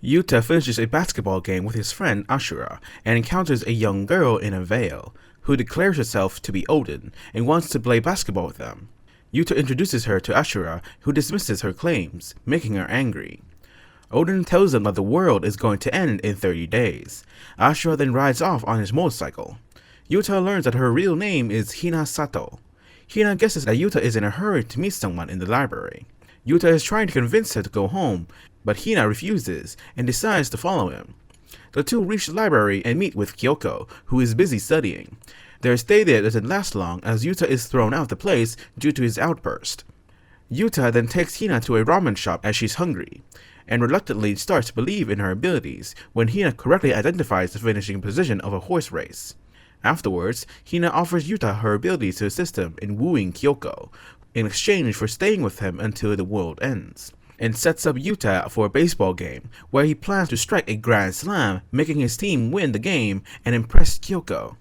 Yuta finishes a basketball game with his friend Ashura and encounters a young girl in a veil, who declares herself to be Odin and wants to play basketball with them. Yuta introduces her to Ashura, who dismisses her claims, making her angry. Odin tells them that the world is going to end in 30 days. Ashura then rides off on his motorcycle. Yuta learns that her real name is Hina Sato. Hina guesses that Yuta is in a hurry to meet someone in the library. Yuta is trying to convince her to go home, but Hina refuses and decides to follow him. The two reach the library and meet with Kyoko, who is busy studying. Their stay there doesn't last long as Yuta is thrown out of the place due to his outburst. Yuta then takes Hina to a ramen shop as she's hungry, and reluctantly starts to believe in her abilities when Hina correctly identifies the finishing position of a horse race. Afterwards, Hina offers Yuta her abilities to assist him in wooing Kyoko, in exchange for staying with him until the world ends, and sets up Yuta for a baseball game, where he plans to strike a grand slam, making his team win the game and impress Kyoko.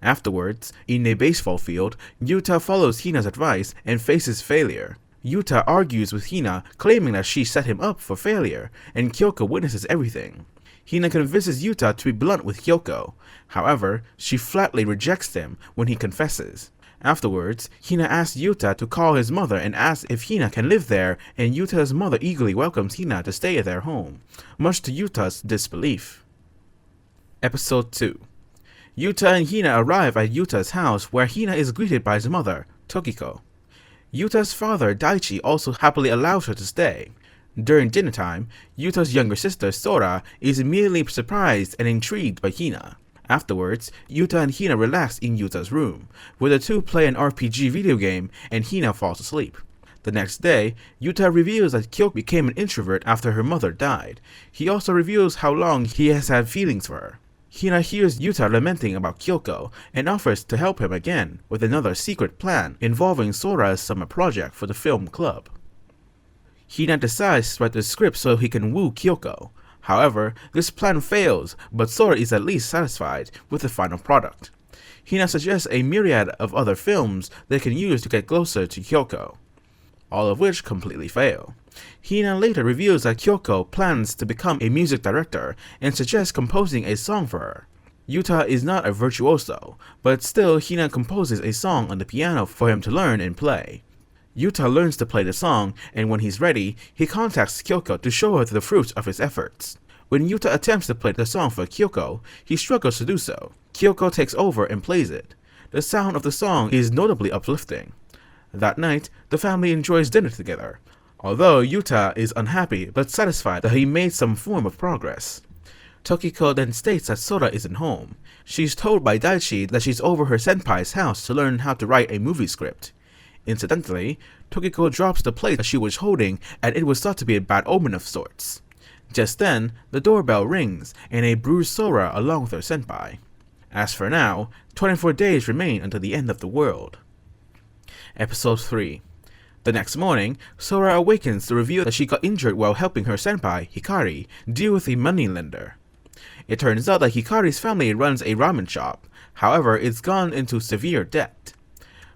Afterwards, in a baseball field, Yuta follows Hina's advice and faces failure. Yuta argues with Hina, claiming that she set him up for failure, and Kyoko witnesses everything. Hina convinces Yuta to be blunt with Kyoko. However, she flatly rejects him when he confesses. Afterwards, Hina asks Yuta to call his mother and asks if Hina can live there, and Yuta's mother eagerly welcomes Hina to stay at their home, much to Yuta's disbelief. Episode 2. Yuta and Hina arrive at Yuta's house, where Hina is greeted by his mother, Tokiko. Yuta's father, Daichi, also happily allows her to stay. During dinner time, Yuta's younger sister, Sora, is immediately surprised and intrigued by Hina. Afterwards, Yuta and Hina relax in Yuta's room, where the two play an RPG video game and Hina falls asleep. The next day, Yuta reveals that Kyoko became an introvert after her mother died. He also reveals how long he has had feelings for her. Hina hears Yuta lamenting about Kyoko and offers to help him again with another secret plan involving Sora's summer project for the film club. Hina decides to write the script so he can woo Kyoko. However, this plan fails, but Sora is at least satisfied with the final product. Hina suggests a myriad of other films they can use to get closer to Kyoko, all of which completely fail. Hina later reveals that Kyoko plans to become a music director and suggests composing a song for her. Yuta is not a virtuoso, but still Hina composes a song on the piano for him to learn and play. Yuta learns to play the song, and when he's ready, he contacts Kyoko to show her the fruits of his efforts. When Yuta attempts to play the song for Kyoko, he struggles to do so. Kyoko takes over and plays it. The sound of the song is notably uplifting. That night, the family enjoys dinner together, although Yuta is unhappy but satisfied that he made some form of progress. Tokiko then states that Sora isn't home. She's told by Daichi that she's over her senpai's house to learn how to write a movie script. Incidentally, Tokiko drops the plate that she was holding, and it was thought to be a bad omen of sorts. Just then, the doorbell rings, and a bruised Sora along with her senpai. As for now, 24 days remain until the end of the world. Episode 3. The next morning, Sora awakens to reveal that she got injured while helping her senpai, Hikari, deal with a moneylender. It turns out that Hikari's family runs a ramen shop, however it's gone into severe debt.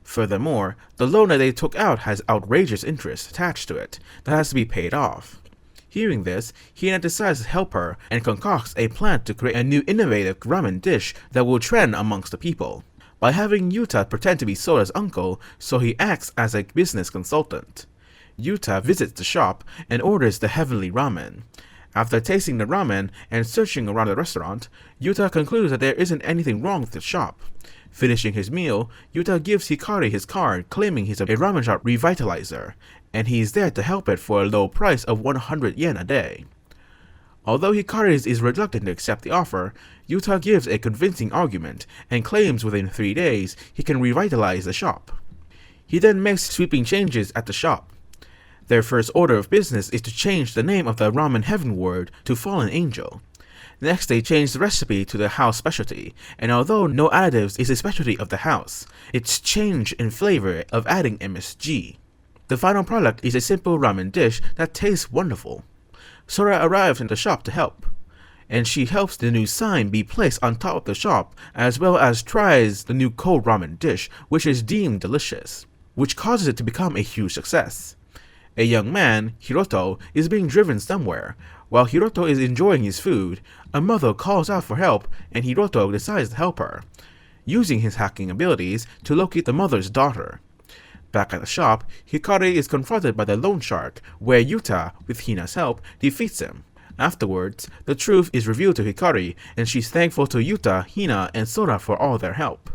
Furthermore, the loan that they took out has outrageous interest attached to it that has to be paid off. Hearing this, Hina decides to help her and concocts a plan to create a new innovative ramen dish that will trend amongst the people, by having Yuta pretend to be Sora's uncle so he acts as a business consultant. Yuta visits the shop and orders the heavenly ramen. After tasting the ramen and searching around the restaurant, Yuta concludes that there isn't anything wrong with the shop. Finishing his meal, Yuta gives Hikari his card claiming he's a ramen shop revitalizer, and he is there to help it for a low price of 100 yen a day. Although Hikari is reluctant to accept the offer, Yuta gives a convincing argument and claims within 3 days he can revitalize the shop. He then makes sweeping changes at the shop. Their first order of business is to change the name of the ramen heavenward to Fallen Angel. Next, they change the recipe to the house specialty, and although no additives is a specialty of the house, it's changed in flavor of adding MSG. The final product is a simple ramen dish that tastes wonderful. Sora arrives in the shop to help, and she helps the new sign be placed on top of the shop, as well as tries the new cold ramen dish, which is deemed delicious, which causes it to become a huge success. A young man, Hiroto, is being driven somewhere. While Hiroto is enjoying his food, a mother calls out for help and Hiroto decides to help her, using his hacking abilities to locate the mother's daughter. Back at the shop, Hikari is confronted by the loan shark, where Yuta, with Hina's help, defeats him. Afterwards, the truth is revealed to Hikari, and she's thankful to Yuta, Hina, and Sora for all their help.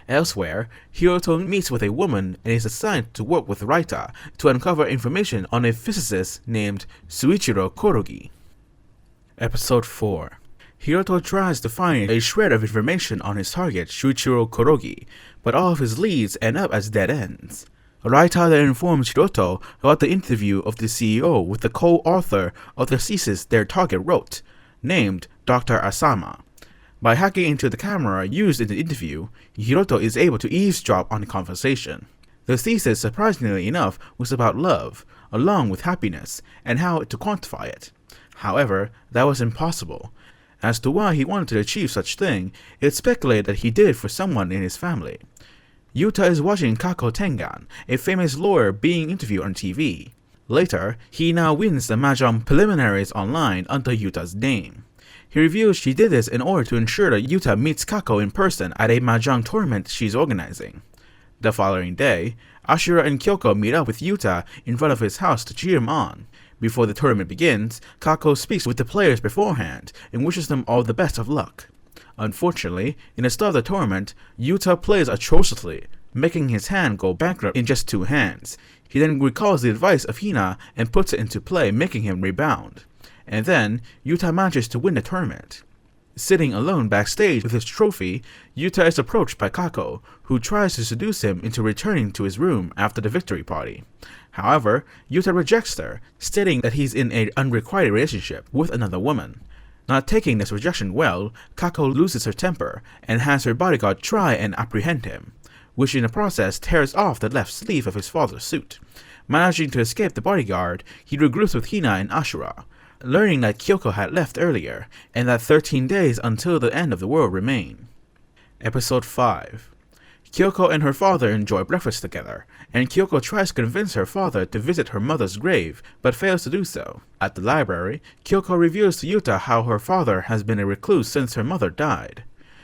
Elsewhere, Hiroto meets with a woman and is assigned to work with Raita to uncover information on a physicist named Suichiro Korogi. Episode 4. Hiroto tries to find a shred of information on his target, Suichiro Korogi, but all of his leads end up as dead ends. Raita then informs Hiroto about the interview of the CEO with the co-author of the thesis their target wrote, named Dr. Asama. By hacking into the camera used in the interview, Hiroto is able to eavesdrop on the conversation. The thesis, surprisingly enough, was about love, along with happiness, and how to quantify it. However, that was impossible. As to why he wanted to achieve such thing, it's speculated that he did it for someone in his family. Yuta is watching Kako Tengan, a famous lawyer being interviewed on TV. Later, he now wins the Mahjong preliminaries online under Yuta's name. He reveals she did this in order to ensure that Yuta meets Kako in person at a Mahjong tournament she's organizing. The following day, Ashura and Kyoko meet up with Yuta in front of his house to cheer him on. Before the tournament begins, Kako speaks with the players beforehand and wishes them all the best of luck. Unfortunately, in the start of the tournament, Yuta plays atrociously, making his hand go bankrupt in just 2 hands. He then recalls the advice of Hina and puts it into play, making him rebound. And then, Yuta manages to win the tournament. Sitting alone backstage with his trophy, Yuta is approached by Kako, who tries to seduce him into returning to his room after the victory party. However, Yuta rejects her, stating that he's in an unrequited relationship with another woman. Not taking this rejection well, Kako loses her temper and has her bodyguard try and apprehend him, which in the process tears off the left sleeve of his father's suit. Managing to escape the bodyguard, he regroups with Hina and Ashura, learning that Kyoko had left earlier, and that 13 days until the end of the world remain. Episode 5. Kyoko and her father enjoy breakfast together, and Kyoko tries to convince her father to visit her mother's grave, but fails to do so. At the library, Kyoko reveals to Yuta how her father has been a recluse since her mother died.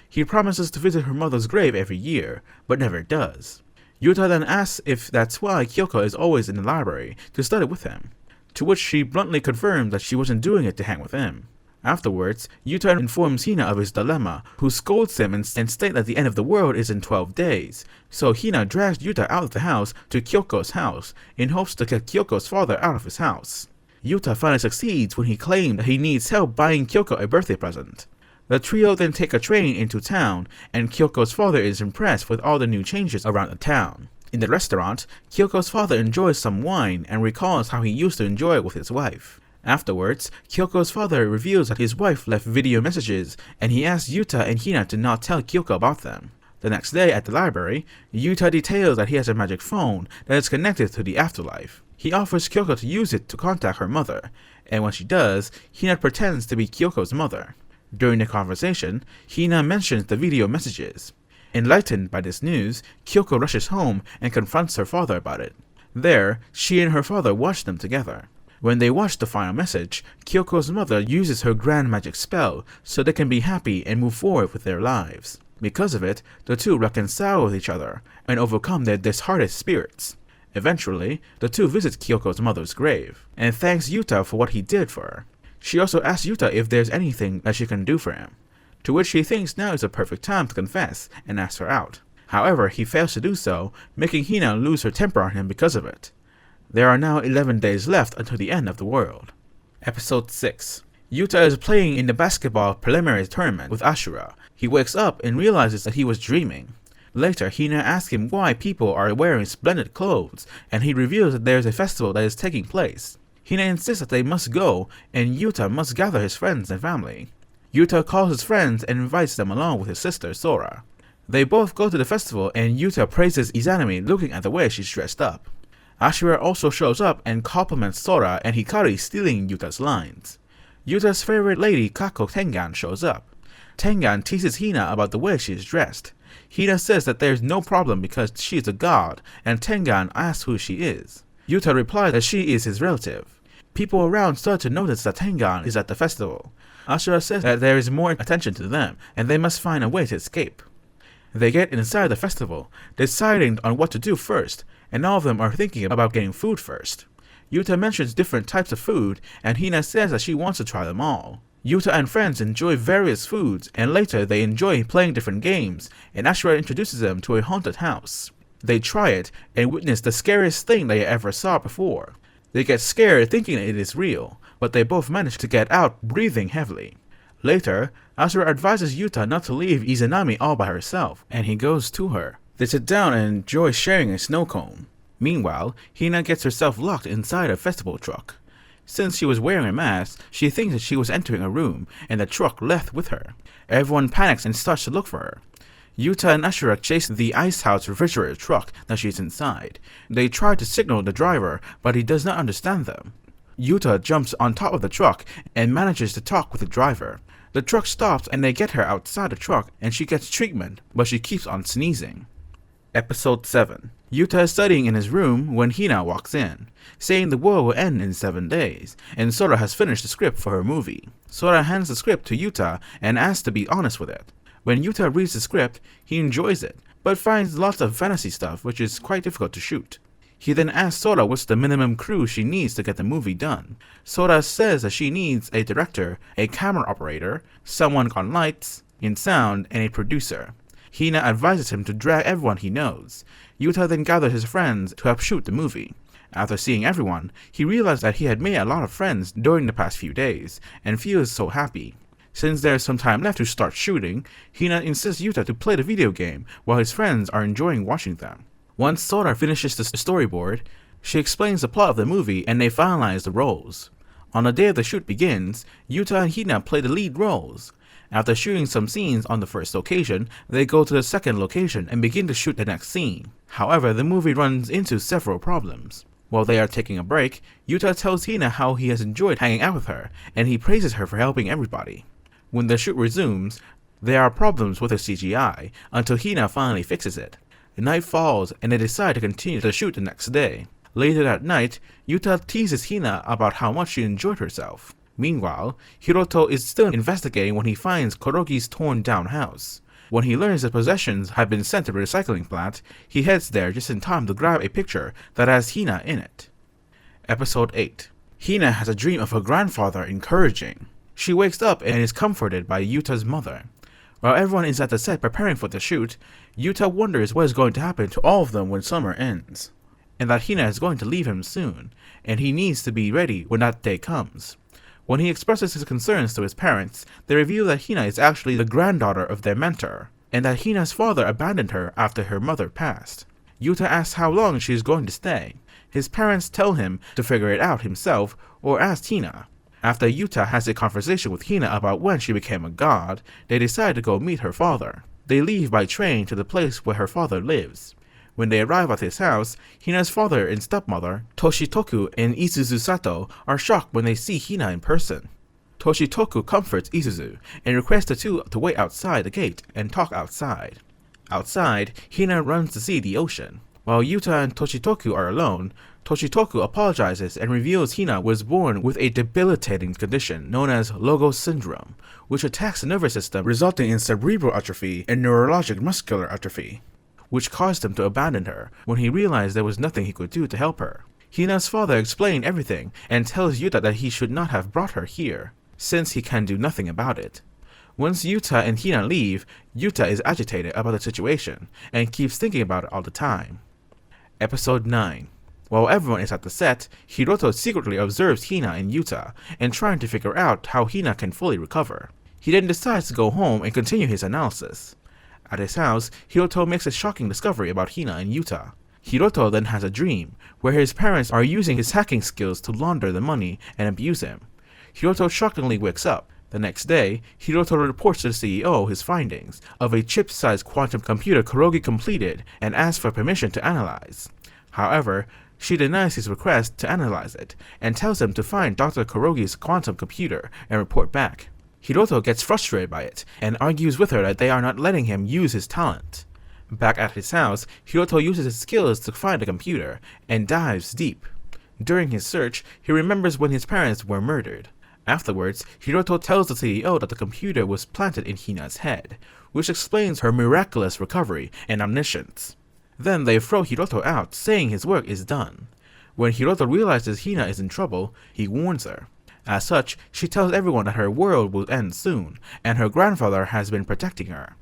He promises to visit her mother's grave every year, but never does. Yuta then asks if that's why Kyoko is always in the library to study with him, to which she bluntly confirmed that she wasn't doing it to hang with him. Afterwards, Yuta informs Hina of his dilemma, who scolds him and states that the end of the world is in 12 days. So Hina drags Yuta out of the house to Kyoko's house, in hopes to get Kyoko's father out of his house. Yuta finally succeeds when he claims that he needs help buying Kyoko a birthday present. The trio then take a train into town, and Kyoko's father is impressed with all the new changes around the town. In the restaurant, Kyoko's father enjoys some wine and recalls how he used to enjoy it with his wife. Afterwards, Kyoko's father reveals that his wife left video messages, and he asks Yuta and Hina to not tell Kyoko about them. The next day at the library, Yuta details that he has a magic phone that is connected to the afterlife. He offers Kyoko to use it to contact her mother, and when she does, Hina pretends to be Kyoko's mother. During the conversation, Hina mentions the video messages. Enlightened by this news, Kyoko rushes home and confronts her father about it. There, she and her father watch them together. When they watch the final message, Kyoko's mother uses her grand magic spell so they can be happy and move forward with their lives. Because of it, the two reconcile with each other and overcome their disheartened spirits. Eventually, the two visit Kyoko's mother's grave, and thanks Yuta for what he did for her. She also asks Yuta if there's anything that she can do for him, to which he thinks now is a perfect time to confess and ask her out. However, he fails to do so, making Hina lose her temper on him because of it. There are now 11 days left until the end of the world. Episode 6. Yuta is playing in the basketball preliminary tournament with Ashura. He wakes up and realizes that he was dreaming. Later, Hina asks him why people are wearing splendid clothes, and he reveals that there is a festival that is taking place. Hina insists that they must go, and Yuta must gather his friends and family. Yuta calls his friends and invites them along with his sister Sora. They both go to the festival, and Yuta praises Izanami looking at the way she's dressed up. Ashura also shows up and compliments Sora and Hikari stealing Yuta's lines. Yuta's favorite lady Kako Tengan shows up. Tengan teases Hina about the way she is dressed. Hina says that there's no problem because she is a god, and Tengan asks who she is. Yuta replies that she is his relative. People around start to notice that Tengan is at the festival. Ashura says that there is more attention to them, and they must find a way to escape. They get inside the festival, deciding on what to do first, and all of them are thinking about getting food first. Yuta mentions different types of food, and Hina says that she wants to try them all. Yuta and friends enjoy various foods, and later they enjoy playing different games, and Ashura introduces them to a haunted house. They try it, and witness the scariest thing they ever saw before. They get scared thinking it is real, but they both manage to get out breathing heavily. Later, Ashura advises Yuta not to leave Izanami all by herself, and he goes to her. They sit down and enjoy sharing a snow cone. Meanwhile, Hina gets herself locked inside a festival truck. Since she was wearing a mask, she thinks that she was entering a room, and the truck left with her. Everyone panics and starts to look for her. Yuta and Ashura chase the ice house refrigerator truck that she's inside. They try to signal the driver, but he does not understand them. Yuta jumps on top of the truck and manages to talk with the driver. The truck stops and they get her outside the truck and she gets treatment, but she keeps on sneezing. Episode 7. Yuta is studying in his room when Hina walks in, saying the world will end in 7 days, and Sora has finished the script for her movie. Sora hands the script to Yuta and asks to be honest with it. When Yuta reads the script, he enjoys it, but finds lots of fantasy stuff which is quite difficult to shoot. He then asks Sora what's the minimum crew she needs to get the movie done. Sora says that she needs a director, a camera operator, someone on lights, in sound, and a producer. Hina advises him to drag everyone he knows. Yuta then gathers his friends to help shoot the movie. After seeing everyone, he realizes that he had made a lot of friends during the past few days, and feels so happy. Since there is some time left to start shooting, Hina insists Yuta to play the video game while his friends are enjoying watching them. Once Sora finishes the storyboard, she explains the plot of the movie and they finalize the roles. On the day of the shoot begins, Yuta and Hina play the lead roles. After shooting some scenes on the first location, they go to the second location and begin to shoot the next scene. However, the movie runs into several problems. While they are taking a break, Yuta tells Hina how he has enjoyed hanging out with her, and he praises her for helping everybody. When the shoot resumes, there are problems with the CGI, until Hina finally fixes it. The night falls, and they decide to continue the shoot the next day. Later that night, Yuta teases Hina about how much she enjoyed herself. Meanwhile, Hiroto is still investigating when he finds Kurogi's torn down house. When he learns the possessions have been sent to the recycling plant, he heads there just in time to grab a picture that has Hina in it. Episode 8. Hina has a dream of her grandfather encouraging. She wakes up and is comforted by Yuta's mother. While everyone is at the set preparing for the shoot, Yuta wonders what is going to happen to all of them when summer ends, and that Hina is going to leave him soon, and he needs to be ready when that day comes. When he expresses his concerns to his parents, they reveal that Hina is actually the granddaughter of their mentor, and that Hina's father abandoned her after her mother passed. Yuta asks how long she is going to stay. His parents tell him to figure it out himself or ask Hina. After Yuta has a conversation with Hina about when she became a god, they decide to go meet her father. They leave by train to the place where her father lives. When they arrive at his house, Hina's father and stepmother, Toshitoku and Isuzu Sato, are shocked when they see Hina in person. Toshitoku comforts Isuzu and requests the two to wait outside the gate and talk outside. Outside, Hina runs to see the ocean. While Yuta and Toshitoku are alone, Toshitoku apologizes and reveals Hina was born with a debilitating condition known as Logos syndrome, which attacks the nervous system resulting in cerebral atrophy and neurologic muscular atrophy, which caused him to abandon her when he realized there was nothing he could do to help her. Hina's father explains everything and tells Yuta that he should not have brought her here, since he can do nothing about it. Once Yuta and Hina leave, Yuta is agitated about the situation and keeps thinking about it all the time. Episode 9. While everyone is at the set, Hiroto secretly observes Hina and Yuta and trying to figure out how Hina can fully recover. He then decides to go home and continue his analysis. At his house, Hiroto makes a shocking discovery about Hina and Yuta. Hiroto then has a dream where his parents are using his hacking skills to launder the money and abuse him. Hiroto shockingly wakes up. The next day, Hiroto reports to the CEO his findings of a chip-sized quantum computer Kurogi completed and asks for permission to analyze. However, she denies his request to analyze it and tells him to find Dr. Kurogi's quantum computer and report back. Hiroto gets frustrated by it and argues with her that they are not letting him use his talent. Back at his house, Hiroto uses his skills to find the computer and dives deep. During his search, he remembers when his parents were murdered. Afterwards, Hiroto tells the CEO that the computer was planted in Hina's head, which explains her miraculous recovery and omniscience. Then they throw Hiroto out, saying his work is done. When Hiroto realizes Hina is in trouble, he warns her. As such, she tells everyone that her world will end soon, and her grandfather has been protecting her.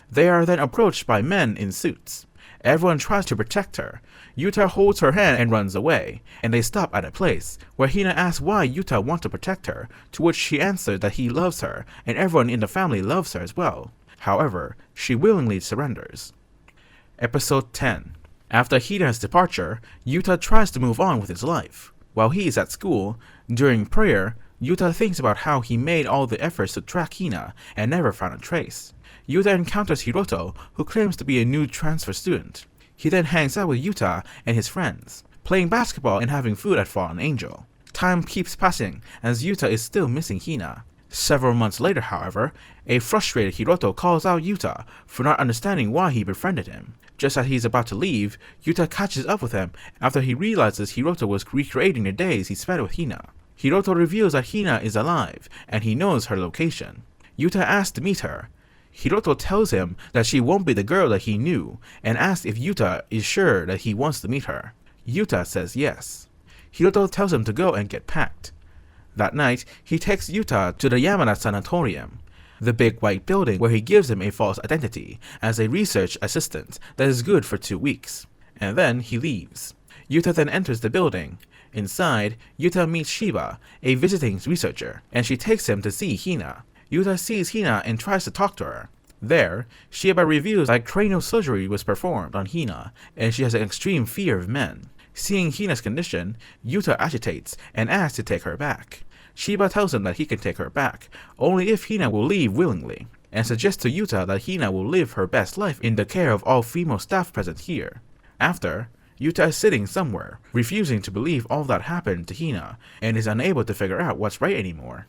They are then approached by men in suits. Everyone tries to protect her. Yuta holds her hand and runs away, and they stop at a place, where Hina asks why Yuta wants to protect her, to which she answered that he loves her, and everyone in the family loves her as well. However, she willingly surrenders. Episode 10. After Hina's departure, Yuta tries to move on with his life. While he is at school, during prayer, Yuta thinks about how he made all the efforts to track Hina and never found a trace. Yuta encounters Hiroto, who claims to be a new transfer student. He then hangs out with Yuta and his friends, playing basketball and having food at Fallen Angel. Time keeps passing as Yuta is still missing Hina. Several months later, however, a frustrated Hiroto calls out Yuta for not understanding why he befriended him. Just as he's about to leave, Yuta catches up with him after he realizes Hiroto was recreating the days he spent with Hina. Hiroto reveals that Hina is alive, and he knows her location. Yuta asks to meet her. Hiroto tells him that she won't be the girl that he knew, and asks if Yuta is sure that he wants to meet her. Yuta says yes. Hiroto tells him to go and get packed. That night, he takes Yuta to the Yamada Sanatorium, the big white building where he gives him a false identity as a research assistant that is good for 2 weeks. And then he leaves. Yuta then enters the building. Inside, Yuta meets Shiba, a visiting researcher, and she takes him to see Hina. Yuta sees Hina and tries to talk to her. There, Shiba reveals that cranial surgery was performed on Hina, and she has an extreme fear of men. Seeing Hina's condition, Yuta agitates and asks to take her back. Shiba tells him that he can take her back, only if Hina will leave willingly, and suggests to Yuta that Hina will live her best life in the care of all female staff present here. After, Yuta is sitting somewhere, refusing to believe all that happened to Hina, and is unable to figure out what's right anymore.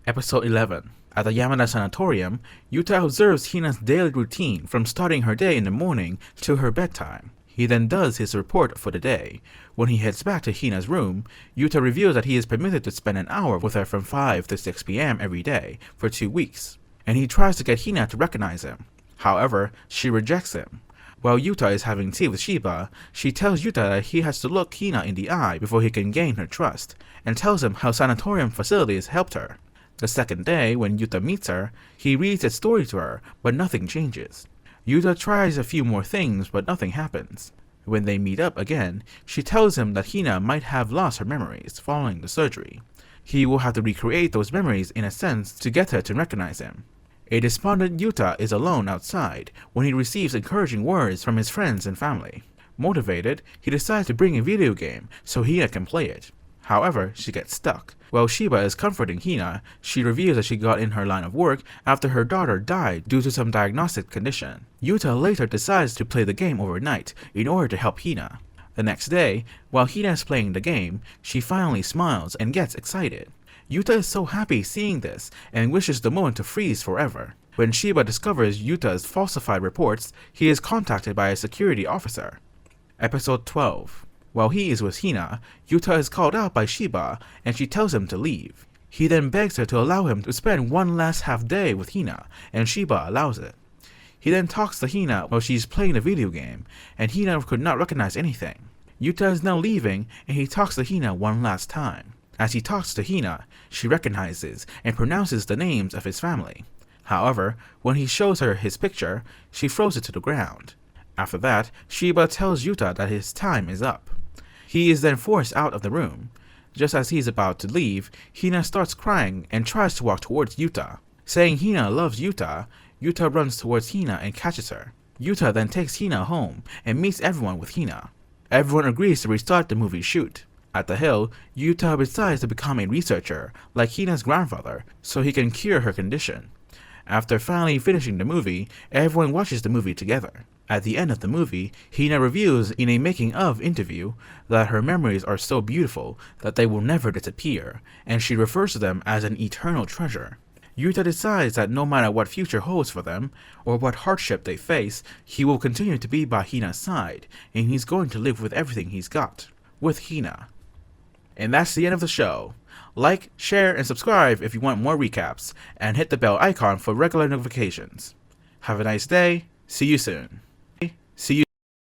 Episode 11. At the Yamada Sanatorium, Yuta observes Hina's daily routine from starting her day in the morning to her bedtime. He then does his report for the day. When he heads back to Hina's room, Yuta reveals that he is permitted to spend an hour with her from 5 to 6 p.m. every day for 2 weeks, and he tries to get Hina to recognize him. However, she rejects him. While Yuta is having tea with Shiba, she tells Yuta that he has to look Hina in the eye before he can gain her trust, and tells him how sanatorium facilities helped her. The second day, when Yuta meets her, he reads a story to her, but nothing changes. Yuta tries a few more things, but nothing happens. When they meet up again, she tells him that Hina might have lost her memories following the surgery. He will have to recreate those memories in a sense to get her to recognize him. A despondent Yuta is alone outside when he receives encouraging words from his friends and family. Motivated, he decides to bring a video game so Hina can play it. However, she gets stuck. While Shiba is comforting Hina, she reveals that she got in her line of work after her daughter died due to some diagnostic condition. Yuta later decides to play the game overnight in order to help Hina. The next day, while Hina is playing the game, she finally smiles and gets excited. Yuta is so happy seeing this and wishes the moment to freeze forever. When Shiba discovers Yuta's falsified reports, he is contacted by a security officer. Episode 12. While he is with Hina, Yuta is called out by Shiba and she tells him to leave. He then begs her to allow him to spend one last half day with Hina, and Shiba allows it. He then talks to Hina while she's playing the video game, and Hina could not recognize anything. Yuta is now leaving and he talks to Hina one last time. As he talks to Hina, she recognizes and pronounces the names of his family. However, when he shows her his picture, she throws it to the ground. After that, Shiba tells Yuta that his time is up. He is then forced out of the room. Just as he is about to leave, Hina starts crying and tries to walk towards Yuta. Saying Hina loves Yuta, Yuta runs towards Hina and catches her. Yuta then takes Hina home and meets everyone with Hina. Everyone agrees to restart the movie shoot. At the hill, Yuta decides to become a researcher, like Hina's grandfather, so he can cure her condition. After finally finishing the movie, everyone watches the movie together. At the end of the movie, Hina reveals in a making-of interview that her memories are so beautiful that they will never disappear, and she refers to them as an eternal treasure. Yuta decides that no matter what future holds for them, or what hardship they face, he will continue to be by Hina's side, and he's going to live with everything he's got, with Hina. And that's the end of the show. Like, share, and subscribe if you want more recaps, and hit the bell icon for regular notifications. Have a nice day. See you soon. See you